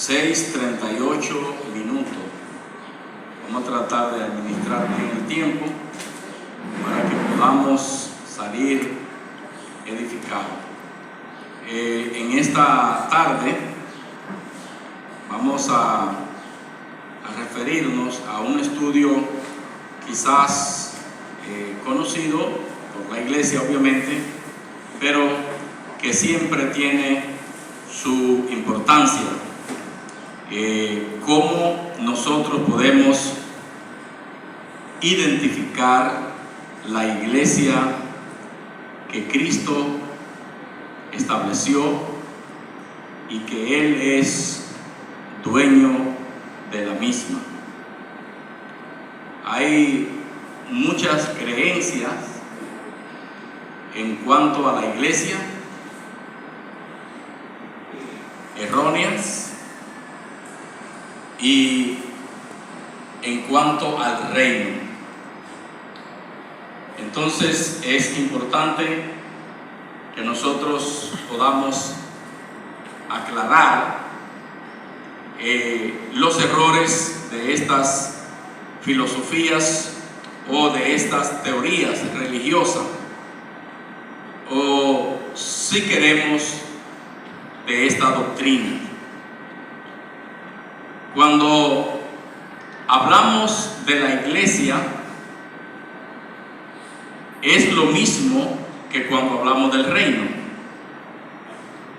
6:38. Vamos a tratar de administrar bien el tiempo para que podamos salir edificados. En esta tarde vamos a referirnos a un estudio quizás conocido por la iglesia, obviamente, pero que siempre tiene su importancia. Cómo nosotros podemos identificar la iglesia que Cristo estableció y que Él es dueño de la misma. Hay muchas creencias en cuanto a la iglesia, erróneas, y en cuanto al reino. Entonces es importante que nosotros podamos aclarar los errores de estas filosofías o de estas teorías religiosas, o si queremos de esta doctrina. Cuando hablamos de la iglesia, es lo mismo que cuando hablamos del reino,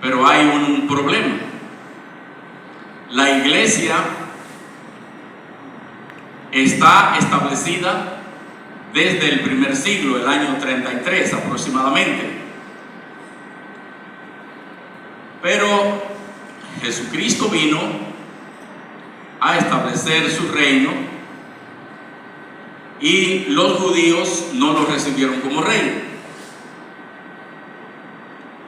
pero hay un problema. La iglesia está establecida desde el primer siglo, el año 33 aproximadamente, pero Jesucristo vino a establecer su reino y los judíos no lo recibieron como rey.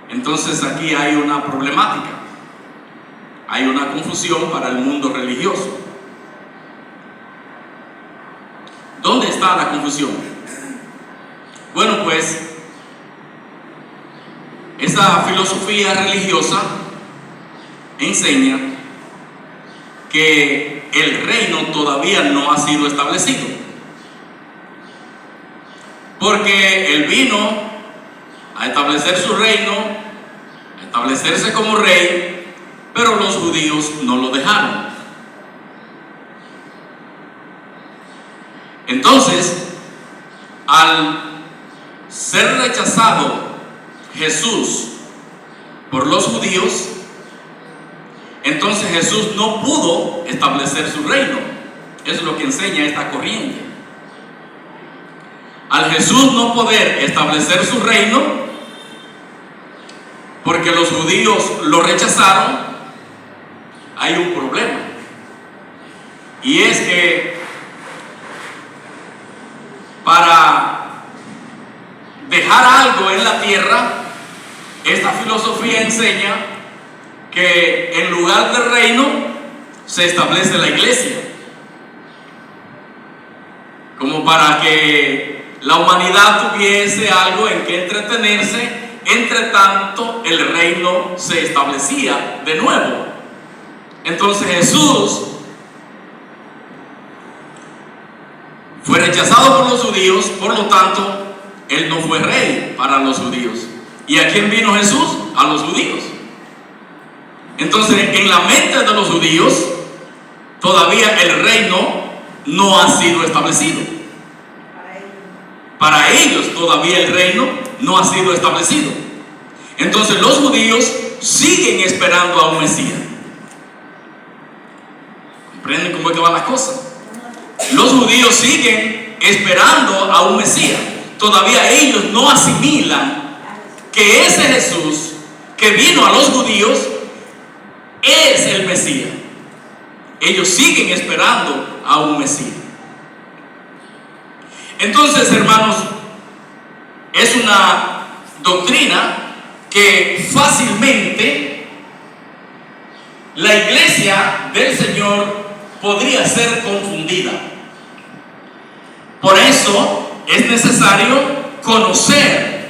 Entonces aquí hay una problemática, hay una confusión para el mundo religioso. ¿Dónde está la confusión? Bueno, pues esa filosofía religiosa enseña que el reino todavía no ha sido establecido, porque Él vino a establecer su reino, a establecerse como rey, pero los judíos no lo dejaron. Entonces, al ser rechazado Jesús por los judíos, entonces Jesús no pudo establecer su reino. Eso es lo que enseña esta corriente. Al Jesús no poder establecer su reino, porque los judíos lo rechazaron, hay un problema. Y es que para dejar algo en la tierra, esta filosofía enseña que en lugar del reino se establece la iglesia, como para que la humanidad tuviese algo en que entretenerse, entre tanto el reino se establecía de nuevo. Entonces Jesús fue rechazado por los judíos, por lo tanto Él no fue rey para los judíos. ¿Y a quién vino Jesús? A los judíos. Entonces, en la mente de los judíos, todavía el reino no ha sido establecido. Para ellos todavía el reino no ha sido establecido. Entonces, los judíos siguen esperando a un Mesías. ¿Comprenden cómo es que van las cosas? Los judíos siguen esperando a un Mesías. Todavía ellos no asimilan que ese Jesús que vino a los judíos es el Mesías. Ellos siguen esperando a un Mesías. Entonces, hermanos, es una doctrina que fácilmente la iglesia del Señor podría ser confundida. Por eso es necesario conocer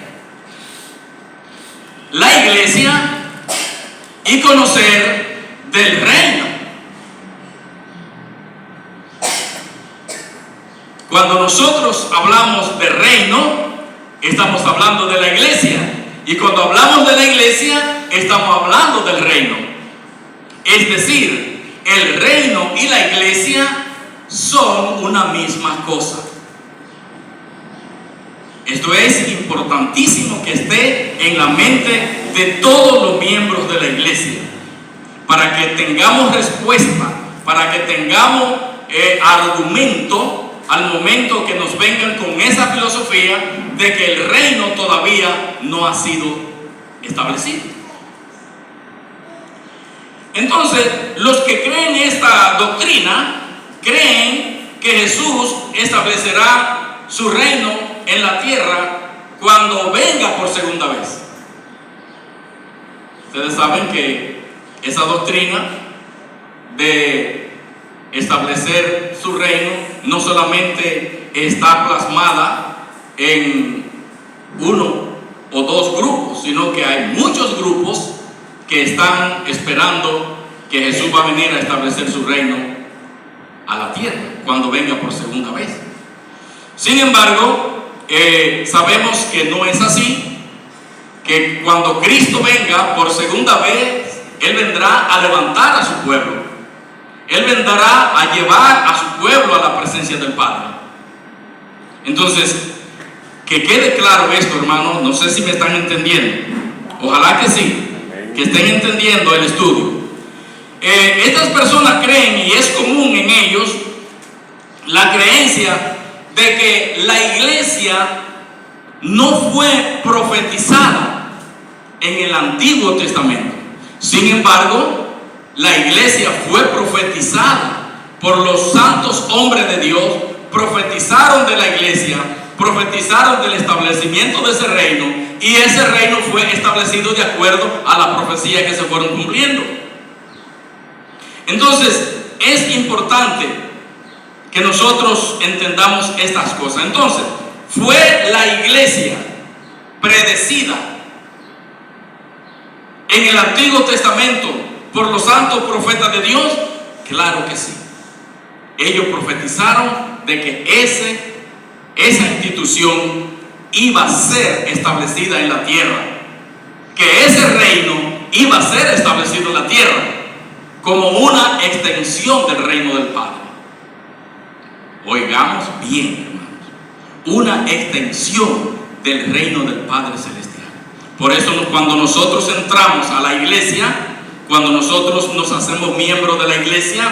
la iglesia y conocer del reino. Cuando nosotros hablamos de reino, estamos hablando de la iglesia. Y cuando hablamos de la iglesia, estamos hablando del reino. Es decir, el reino y la iglesia son una misma cosa. Esto es importantísimo que esté en la mente de todos los miembros de la iglesia, para que tengamos respuesta, para que tengamos argumento al momento que nos vengan con esa filosofía de que el reino todavía no ha sido establecido. Entonces, los que creen esta doctrina creen que Jesús establecerá su reino en la tierra cuando venga por segunda vez. Ustedes saben que esa doctrina de establecer su reino no solamente está plasmada en uno o dos grupos, sino que hay muchos grupos que están esperando que Jesús va a venir a establecer su reino a la tierra cuando venga por segunda vez. Sin embargo, sabemos que no es así, que cuando Cristo venga por segunda vez, Él vendrá a levantar a su pueblo. Él vendrá a llevar a su pueblo a la presencia del Padre. Entonces, que quede claro esto, hermanos. No sé si me están entendiendo. Ojalá que sí, que estén entendiendo el estudio. Estas personas creen, y es común en ellos, la creencia de que la iglesia no fue profetizada en el Antiguo Testamento. Sin embargo, la iglesia fue profetizada por los santos hombres de Dios. Profetizaron de la iglesia, profetizaron del establecimiento de ese reino, y ese reino fue establecido de acuerdo a la profecía que se fueron cumpliendo. Entonces, es importante que nosotros entendamos estas cosas. Entonces, ¿fue la iglesia predecida en el Antiguo Testamento por los santos profetas de Dios? Claro que sí. Ellos profetizaron de que esa institución iba a ser establecida en la tierra, que ese reino iba a ser establecido en la tierra como una extensión del reino del Padre. Oigamos bien, hermanos, una extensión del reino del Padre Celestial. Por eso cuando nosotros entramos a la iglesia, cuando nosotros nos hacemos miembros de la iglesia,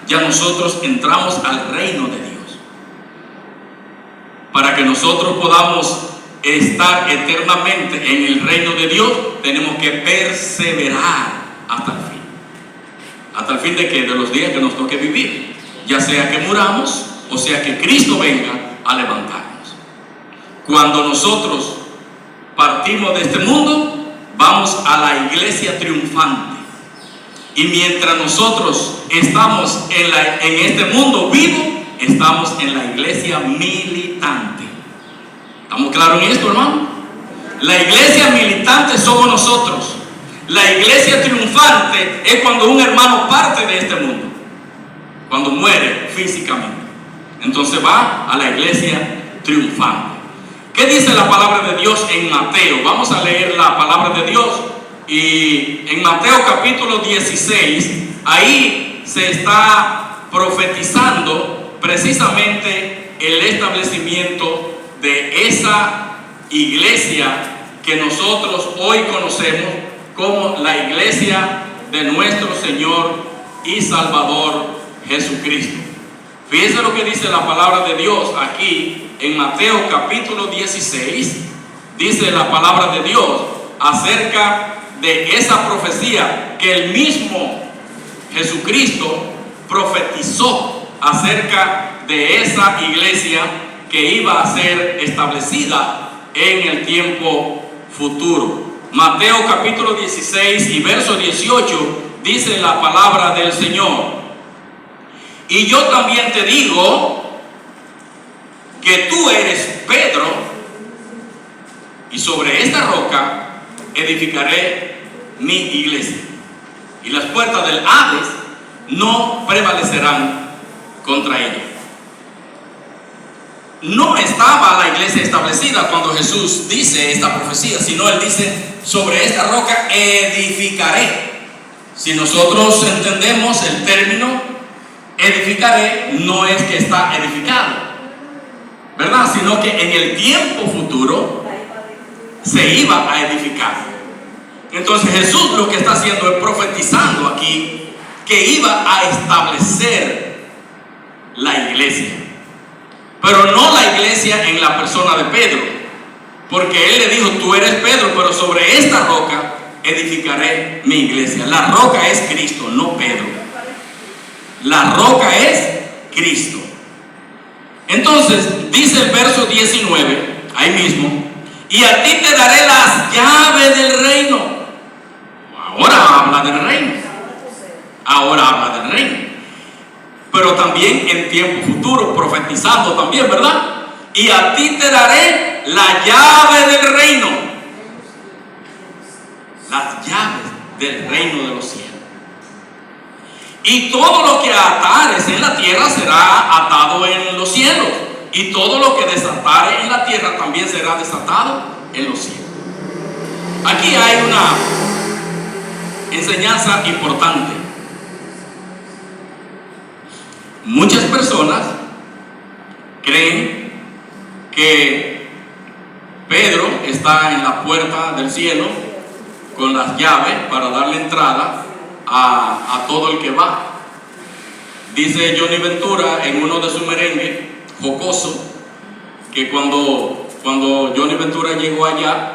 ya nosotros entramos al reino de Dios. Para que nosotros podamos estar eternamente en el reino de Dios, tenemos que perseverar hasta el fin. Hasta el fin de que de los días que nos toque vivir, ya sea que muramos o sea que Cristo venga a levantarnos. Cuando nosotros partimos de este mundo, vamos a la iglesia triunfante. Y mientras nosotros estamos en este mundo vivo, estamos en la iglesia militante. ¿Estamos claros en esto, hermano? La iglesia militante somos nosotros. La iglesia triunfante es cuando un hermano parte de este mundo, cuando muere físicamente. Entonces va a la iglesia triunfante. ¿Qué dice la palabra de Dios en Mateo? Vamos a leer la palabra de Dios. Y en Mateo capítulo 16, ahí se está profetizando precisamente el establecimiento de esa iglesia que nosotros hoy conocemos como la iglesia de nuestro Señor y Salvador Jesucristo. Fíjense lo que dice la palabra de Dios aquí en Mateo capítulo 16. Dice la palabra de Dios acerca de esa profecía que el mismo Jesucristo profetizó acerca de esa iglesia que iba a ser establecida en el tiempo futuro. Mateo capítulo 16 y verso 18 dice la palabra del Señor: y yo también te digo que tú eres Pedro, y sobre esta roca edificaré mi iglesia, y las puertas del Hades no prevalecerán contra ella. no estaba la iglesia establecida cuando Jesús dice esta profecía, sino Él dice, sobre esta roca edificaré. Si nosotros entendemos el término edificaré, no es que está edificado, ¿verdad? Sino que en el tiempo futuro se iba a edificar. Entonces Jesús lo que está haciendo es profetizando aquí que iba a establecer la iglesia, pero no la iglesia en la persona de Pedro, porque Él le dijo, tú eres Pedro, pero sobre esta roca edificaré mi iglesia. La roca es Cristo, no Pedro. La roca es Cristo. Entonces dice el verso 19 ahí mismo, y a ti te daré las llaves del reino. Ahora habla del reino. Ahora habla del reino. Pero también en tiempo futuro, profetizando también, ¿verdad? Y a ti te daré la llave del reino. Las llaves del reino de los cielos. Y todo lo que atares en la tierra será atado en los cielos. Y todo lo que desatare en la tierra también será desatado en los cielos. Aquí hay una enseñanza importante. Muchas personas creen que Pedro está en la puerta del cielo con las llaves para darle entrada a todo el que va. Dice Johnny Ventura en uno de sus merengues jocoso que cuando Johnny Ventura llegó allá,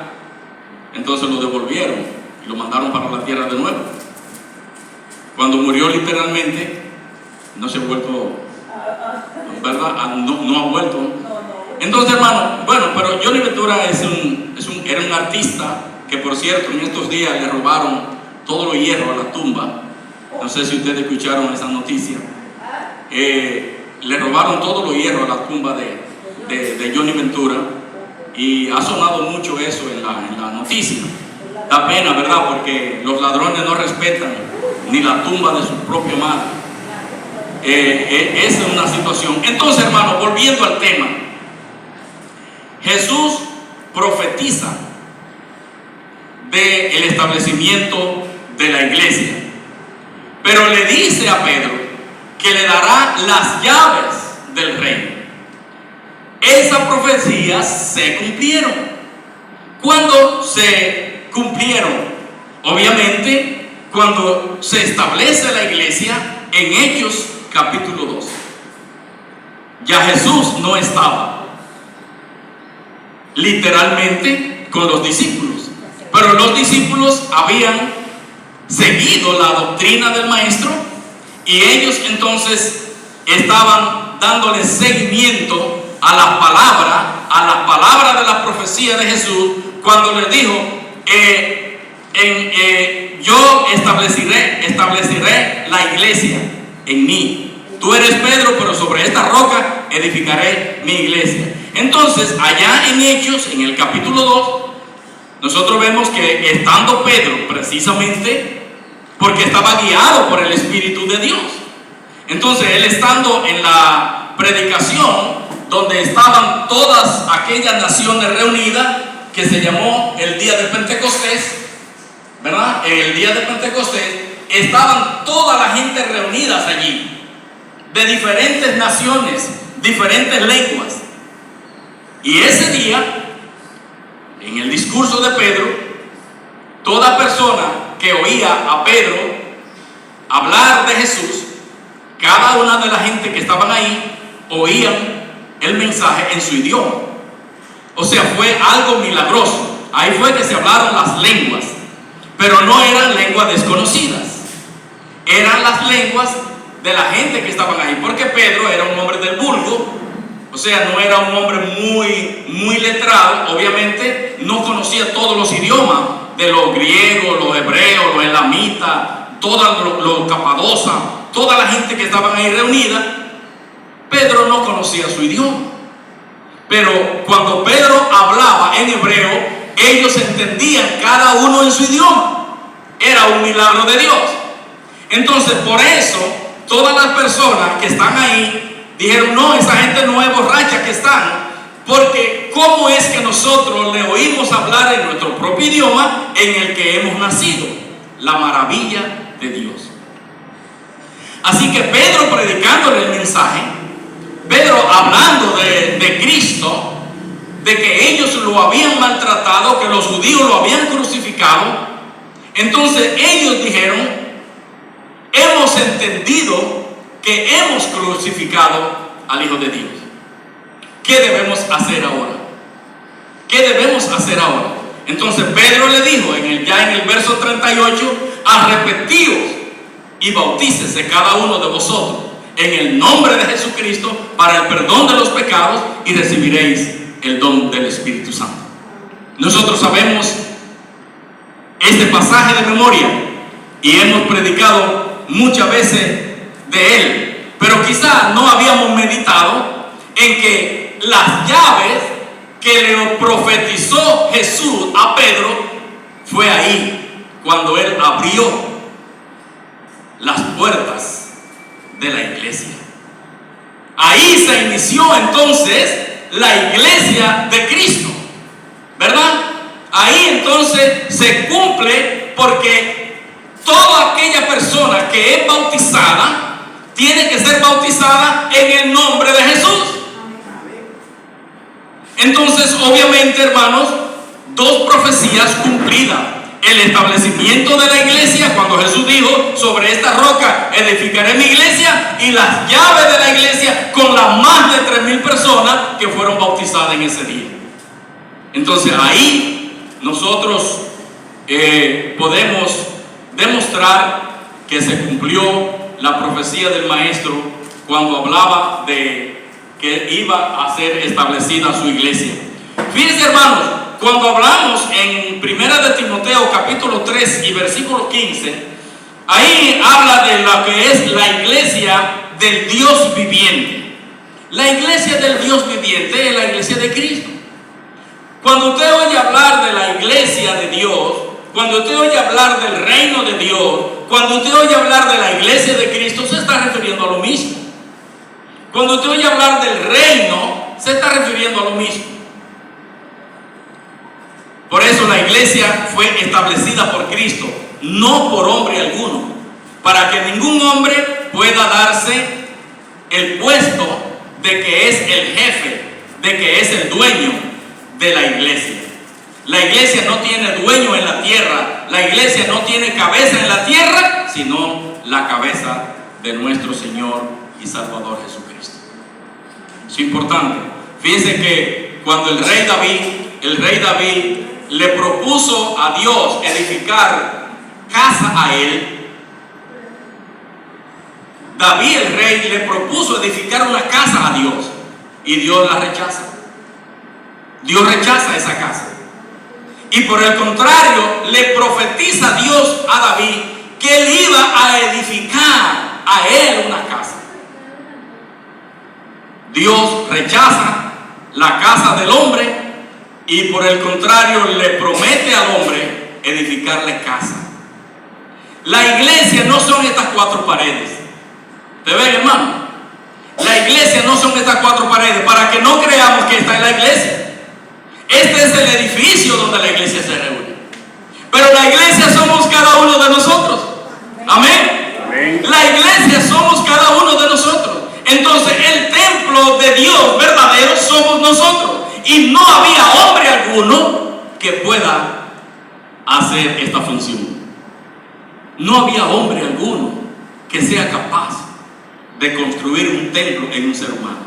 entonces lo devolvieron y lo mandaron para la tierra de nuevo. Cuando murió literalmente, no se ha vuelto, ¿verdad? No ha vuelto. Entonces, hermano, bueno, pero Johnny Ventura era un artista que, por cierto, en estos días le robaron todo lo hierro a la tumba. No sé si ustedes escucharon esa noticia. Le robaron todo lo hierro a la tumba de Johnny Ventura, y ha sonado mucho eso en la noticia. Da pena, ¿verdad? Porque los ladrones no respetan ni la tumba de su propia madre. Esa es una situación. Entonces, hermano, volviendo al tema, Jesús profetiza del establecimiento de la iglesia, pero le dice a Pedro que le dará las llaves del reino. Esas profecías se cumplieron. ¿Cuándo se cumplieron? Obviamente cuando se establece la iglesia en Hechos capítulo 2. Ya Jesús no estaba literalmente con los discípulos, pero los discípulos habían seguido la doctrina del maestro, y ellos entonces estaban dándole seguimiento a las palabras de la profecía de Jesús, cuando les dijo, yo estableceré la iglesia en mí. Tú eres Pedro, pero sobre esta roca edificaré mi iglesia. Entonces, allá en Hechos, en el capítulo 2, nosotros vemos que estando Pedro, precisamente porque estaba guiado por el Espíritu de Dios, entonces él estando en la predicación donde estaban todas aquellas naciones reunidas, que se llamó el día de Pentecostés, ¿verdad? El día de Pentecostés estaban toda la gente reunidas allí, de diferentes naciones, diferentes lenguas. Y ese día, en el discurso de Pedro, toda persona que oía a Pedro hablar de Jesús, cada una de la gente que estaban ahí oían el mensaje en su idioma. O sea, fue algo milagroso. Ahí fue que se hablaron las lenguas, pero no eran lenguas desconocidas, eran las lenguas de la gente que estaban ahí, porque Pedro era un hombre del vulgo, o sea, no era un hombre muy letrado. Obviamente no conocía todos los idiomas, de los griegos, los hebreos, los elamitas, todos los capadosa, toda la gente que estaban ahí reunida. Pedro no conocía su idioma, pero cuando Pedro hablaba en hebreo, ellos entendían cada uno en su idioma. Era un milagro de Dios. Entonces, por eso todas las personas que están ahí Dijeron, no, esa gente no es borracha que están, porque ¿cómo es que nosotros le oímos hablar en nuestro propio idioma en el que hemos nacido? La maravilla de Dios. Así que Pedro, predicándole el mensaje, Pedro hablando de Cristo, de que ellos lo habían maltratado, que los judíos lo habían crucificado, entonces ellos dijeron, hemos entendido que hemos crucificado al Hijo de Dios. ¿Qué debemos hacer ahora? ¿Qué debemos hacer ahora? Entonces Pedro le dijo ya en el verso 38, arrepentíos y bautícese cada uno de vosotros en el nombre de Jesucristo para el perdón de los pecados y recibiréis el don del Espíritu Santo. Nosotros sabemos este pasaje de memoria y hemos predicado muchas veces de él, pero quizás no habíamos meditado en que las llaves que le profetizó Jesús a Pedro fue ahí cuando él abrió las puertas de la iglesia. Ahí se inició entonces la iglesia de Cristo, ¿verdad? Ahí entonces se cumple, porque toda aquella persona que es bautizada tiene que ser bautizada en el nombre de Jesús. Entonces, obviamente, hermanos, dos profecías cumplidas: el establecimiento de la iglesia, cuando Jesús dijo, sobre esta roca edificaré mi iglesia, y las llaves de la iglesia con las más de 3,000 personas que fueron bautizadas en ese día. Entonces ahí nosotros podemos demostrar que se cumplió la profecía del maestro cuando hablaba de que iba a ser establecida su iglesia. Fíjense, hermanos, cuando hablamos en 1 de Timoteo capítulo 3 y versículo 15, ahí habla de lo que es la iglesia del Dios viviente. La iglesia del Dios viviente es la iglesia de Cristo. Cuando usted oye hablar de la iglesia de Dios, cuando usted oye hablar del reino de Dios, cuando usted oye hablar de la iglesia de Cristo, se está refiriendo a lo mismo. Cuando usted oye hablar del reino, se está refiriendo a lo mismo. Por eso la iglesia fue establecida por Cristo, no por hombre alguno, para que ningún hombre pueda darse el puesto de que es el jefe, de que es el dueño de la iglesia. La iglesia no tiene dueño en la tierra, la iglesia no tiene cabeza en la tierra, sino la cabeza de nuestro Señor y Salvador Jesucristo. Es importante. Fíjense que cuando el rey David le propuso a Dios edificar casa a él, David el rey le propuso edificar una casa a Dios y Dios la rechaza. Dios rechaza esa casa. Y por el contrario, le profetiza Dios a David que él iba a edificar a él una casa. Dios rechaza la casa del hombre y por el contrario le promete al hombre edificarle casa. La iglesia no son estas 4 paredes. ¿Te ven, hermano? La iglesia no son estas 4 paredes, para que no creamos que esta es la iglesia. Este es el edificio donde la iglesia se reúne. Pero la iglesia somos cada uno de nosotros. Amén. Amén. La iglesia somos cada uno de nosotros. Entonces el templo de Dios verdadero somos nosotros. Y no había hombre alguno que pueda hacer esta función. No había hombre alguno que sea capaz de construir un templo en un ser humano.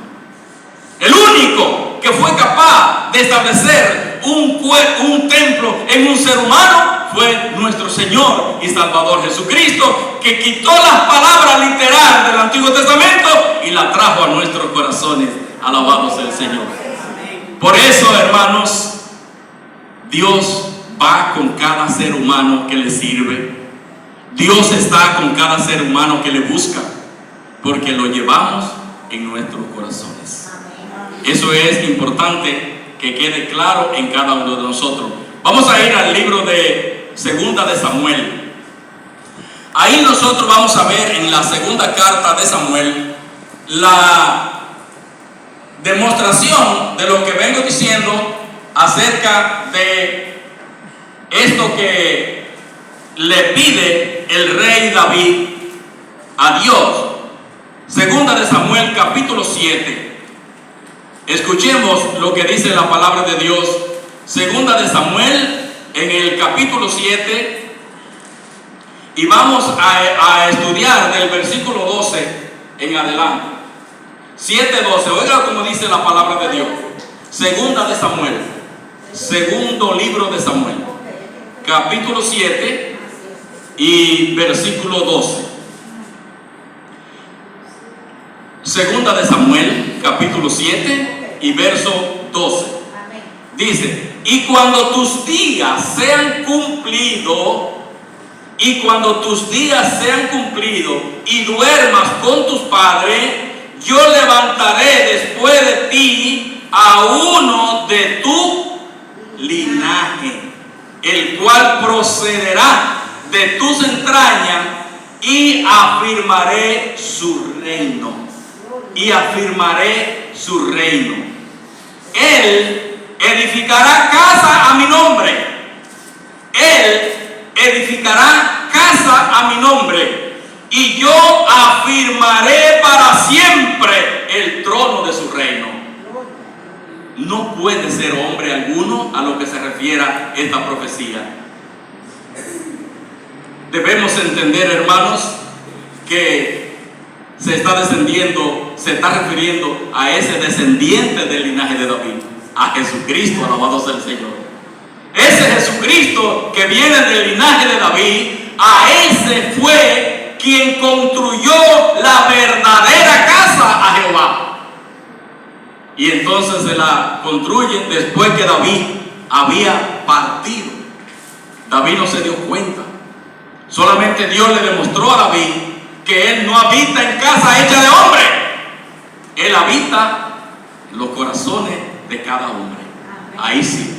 El único que fue capaz de establecer un templo en un ser humano fue nuestro Señor y Salvador Jesucristo, que quitó las palabras literales del Antiguo Testamento y las trajo a nuestros corazones. Alabado sea el Señor. Por eso, hermanos, Dios va con cada ser humano que le sirve. Dios está con cada ser humano que le busca, porque lo llevamos en nuestros corazones. Eso es importante que quede claro en cada uno de nosotros. Vamos a ir al libro de Segunda de Samuel. Ahí nosotros vamos a ver en la segunda carta de Samuel la demostración de lo que vengo diciendo acerca de esto que le pide el rey David a Dios. Segunda de Samuel capítulo 7. Escuchemos lo que dice la palabra de Dios. Segunda de Samuel en el capítulo 7. Y vamos a estudiar del versículo 12 en adelante. 7:12. Oiga como dice la palabra de Dios. Segunda de Samuel. Segundo libro de Samuel. Capítulo 7 y versículo 12. Segunda de Samuel, capítulo 7 y verso 12. Dice: y cuando tus días sean cumplidos, y duermas con tus padres, yo levantaré después de ti a uno de tu linaje, el cual procederá de tus entrañas, y afirmaré su reino. Él edificará casa a mi nombre. Y yo afirmaré para siempre el trono de su reino. No puede ser hombre alguno a lo que se refiera esta profecía. Debemos entender, hermanos, que se está refiriendo a ese descendiente del linaje de David, a Jesucristo, alabado sea el Señor. Ese Jesucristo que viene del linaje de David, a ese fue quien construyó la verdadera casa a Jehová. Y entonces se la construyen después que David había partido. David no se dio cuenta. Solamente Dios le demostró a David que él no habita en casa hecha de hombre. Él habita en los corazones de cada hombre. Ahí sí.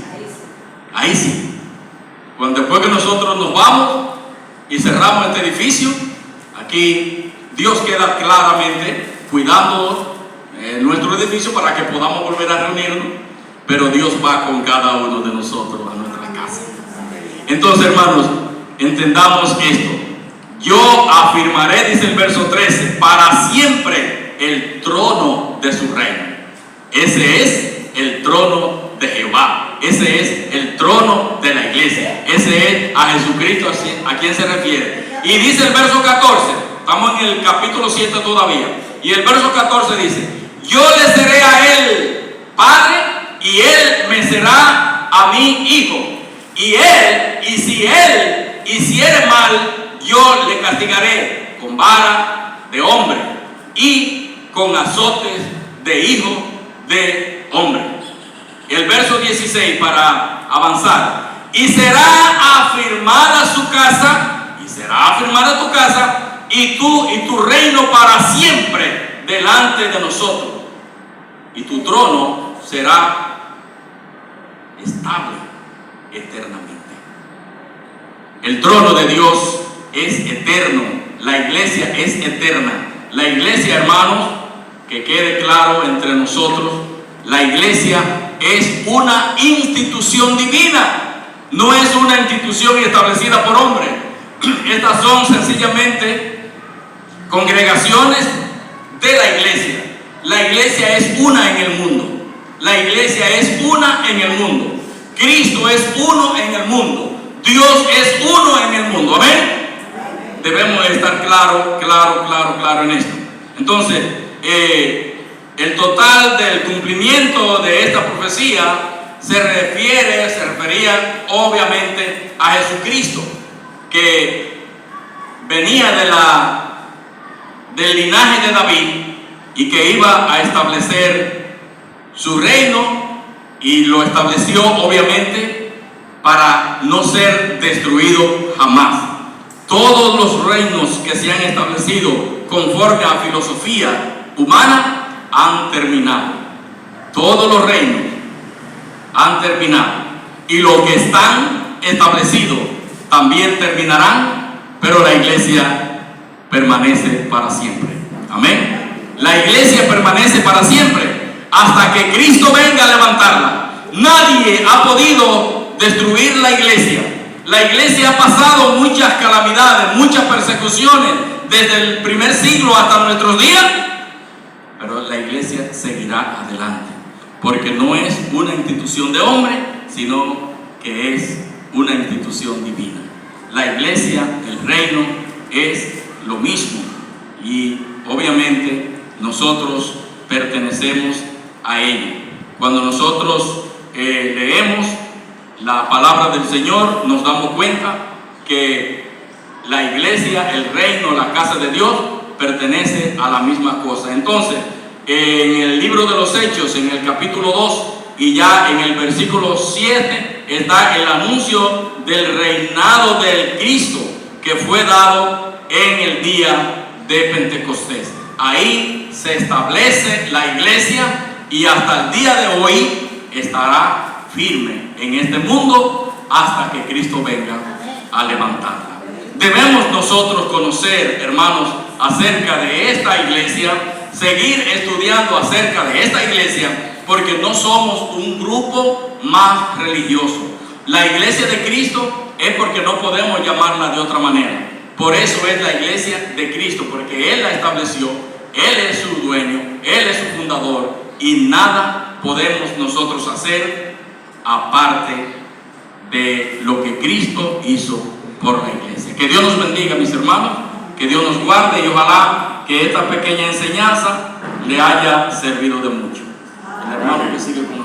Después que nosotros nos vamos y cerramos este edificio, aquí Dios queda claramente cuidando nuestro edificio para que podamos volver a reunirnos, pero Dios va con cada uno de nosotros a nuestra casa. Entonces, hermanos, entendamos esto. Yo afirmaré, dice el verso 13, para siempre el trono de su reino. Ese es el trono de Jehová. Ese es el trono de la iglesia. Ese es a Jesucristo a quien se refiere. Y dice el verso 14, estamos en el capítulo 7 todavía, y el verso 14 dice: yo le seré a él padre, y él me será a mí hijo. Y si él hiciere mal, yo le castigaré con vara de hombre y con azotes de hijo de hombre. El verso 16 para avanzar: y será afirmada su casa, y será afirmada tu casa, y tu reino para siempre delante de nosotros, y tu trono será estable eternamente. El trono de Dios es eterno, la iglesia es eterna. La iglesia, hermanos, que quede claro entre nosotros, la iglesia es una institución divina, no es una institución establecida por hombres. Estas son sencillamente congregaciones de la iglesia. La iglesia es una en el mundo. La iglesia es una en el mundo. Cristo es uno en el mundo. Dios es uno en el mundo. Amén. Debemos estar claro en esto. Entonces, el total del cumplimiento de esta profecía se refería obviamente a Jesucristo, que venía del linaje de David y que iba a establecer su reino, y lo estableció obviamente para no ser destruido jamás. Todos los reinos que se han establecido conforme a filosofía humana han terminado. Todos los reinos han terminado, y los que están establecidos también terminarán, pero la iglesia permanece para siempre. Amén. La iglesia permanece para siempre. hasta que Cristo venga a levantarla. Nadie ha podido destruir la iglesia. La iglesia ha pasado muchas calamidades, muchas persecuciones desde el primer siglo hasta nuestros días, pero la iglesia seguirá adelante, porque no es una institución de hombre, sino que es una institución divina. La iglesia, el reino, es lo mismo, y obviamente nosotros pertenecemos a ella. Cuando nosotros leemos la palabra del Señor, nos damos cuenta que la iglesia, el reino, la casa de Dios pertenece a la misma cosa. Entonces, en el libro de los Hechos, en el capítulo 2 y ya en el versículo 7, está el anuncio del reinado del Cristo que fue dado en el día de Pentecostés. Ahí se establece la iglesia y hasta el día de hoy estará firme en este mundo hasta que Cristo venga a levantarla. Debemos nosotros conocer, hermanos, acerca de esta iglesia, seguir estudiando acerca de esta iglesia, porque no somos un grupo más religioso. La iglesia de Cristo es porque no podemos llamarla de otra manera. Por eso es la iglesia de Cristo, porque Él la estableció, Él es su dueño, Él es su fundador, y nada podemos nosotros hacer aparte de lo que Cristo hizo por la iglesia. Que Dios nos bendiga, mis hermanos, que Dios nos guarde, y ojalá que esta pequeña enseñanza le haya servido de mucho. El hermano que sigue con